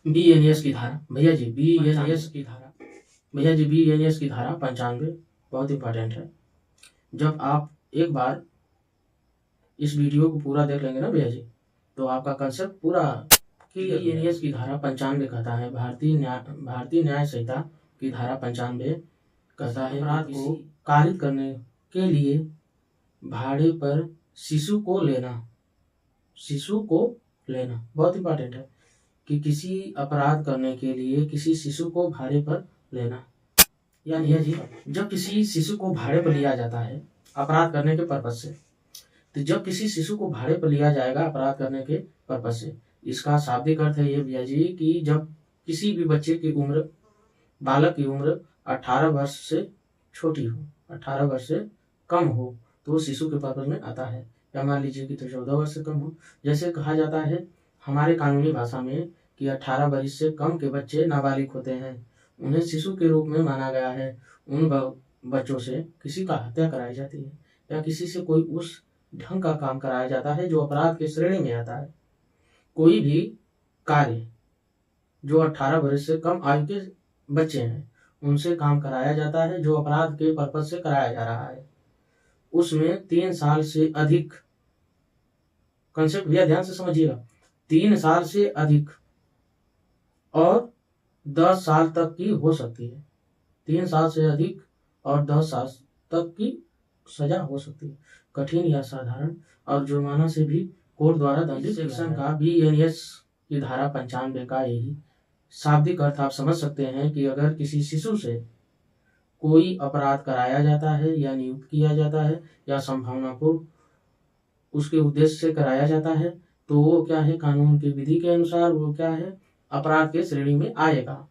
BNS की धारा भैया जी, बीएनएस की धारा भैया जी, बीएनएस की धारा 95 बहुत इंपॉर्टेंट है। जब आप एक बार इस वीडियो को पूरा देख लेंगे ना भैया जी, तो आपका कंसेप्ट पूरा क्लियर। बीएनएस की धारा 95 कहता है, भारतीय न्याय संहिता की धारा 95 कहता है, अपराध को कारित करने के लिए भाड़े पर शिशु को लेना बहुत इंपॉर्टेंट है कि किसी अपराध करने के लिए किसी शिशु को भाड़े पर लेना। यानी जी, जब किसी शिशु को भाड़े पर लिया जाता है अपराध करने के पर्पज से, तो जब किसी शिशु को भाड़े पर लिया जाएगा अपराध करने के पर्पज से, इसका शाब्दिक अर्थ है ये भैया जी कि जब किसी भी बच्चे की उम्र, बालक की उम्र 18 वर्ष से छोटी हो, 18 वर्ष से कम हो, तो शिशु के पर्पज में आता है। या मान लीजिए कि 14 वर्ष से कम हो। जैसे कहा जाता है हमारे कानूनी भाषा में कि 18 वर्ष से कम के बच्चे नाबालिग होते हैं, उन्हें शिशु के रूप में माना गया है। उन बच्चों से किसी का हत्या कराई जाती है या किसी से कोई उस ढंग का काम कराया जाता है जो अपराध के श्रेणी में आता है। कोई भी कार्य जो 18 वर्ष से कम आयु के बच्चे हैं उनसे काम कराया जाता है जो अपराध के पर्पज से कराया जा रहा है, उसमें 3 साल से अधिक, कंसेप्ट भैया ध्यान से समझिएगा, 3 साल से अधिक और 10 साल तक की हो सकती है। 3 साल से अधिक और 10 साल तक की सजा हो सकती है, कठिन या साधारण, और जुर्माना से भी कोर्ट द्वारा दंडित। सेक्शन का बीएनएस की धारा 95 का यही शाब्दिक अर्थ आप समझ सकते हैं कि अगर किसी शिशु से कोई अपराध कराया जाता है या नियुक्त किया जाता है या संभावना को उसके उद्देश्य से कराया जाता है, तो वो क्या है, कानून की विधि के अनुसार वो क्या है, अपराध के श्रेणी में आएगा।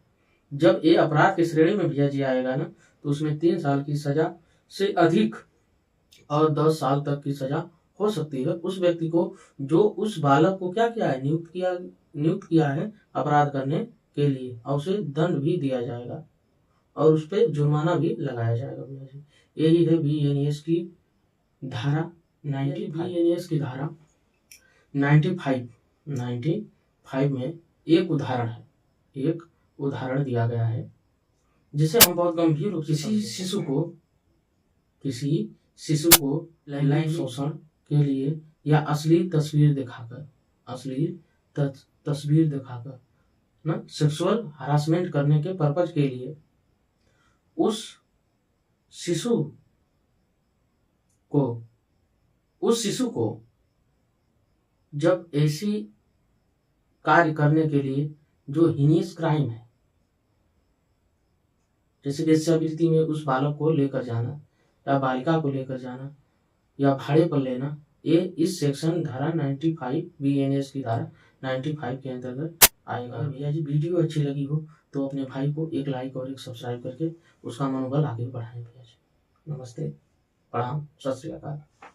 जब ये अपराध की श्रेणी में भैया जी आएगा ना, तो उसमें 3 साल की सजा से अधिक और 10 साल तक की सजा हो सकती है उस व्यक्ति को जो उस बालक को क्या किया है, नियुक्त किया है अपराध करने के लिए, और उसे दंड भी दिया जाएगा और उस पर जुर्माना भी लगाया जाएगा भैया जी। यही है बीएनएस की धारा 90। बीएनएस की धारा 95 में एक उदाहरण दिया गया है जिसे हम बहुत गंभीर रूप से किसी शिशु को लैंगिक शोषण के लिए या अश्लील तस्वीर दिखाकर ना सेक्सुअल हरासमेंट करने के पर्पज के लिए उस शिशु को जब ऐसी कार्य करने के लिए जो हीनियस क्राइम है, जैसे वेश्यावृत्ति में उस बालक को लेकर जाना या बालिका को लेकर जाना या भाड़े पर लेना, ये इस सेक्शन धारा 95 बीएनएस की धारा 95 के अंतर्गत आएगा। भैया जी वीडियो अच्छी लगी हो तो अपने भाई को एक लाइक और एक सब्सक्राइब करके उसका मनोबल आगे बढ़ाएं भैया जी। नमस्ते, प्रणाम, सत श्री अकाल।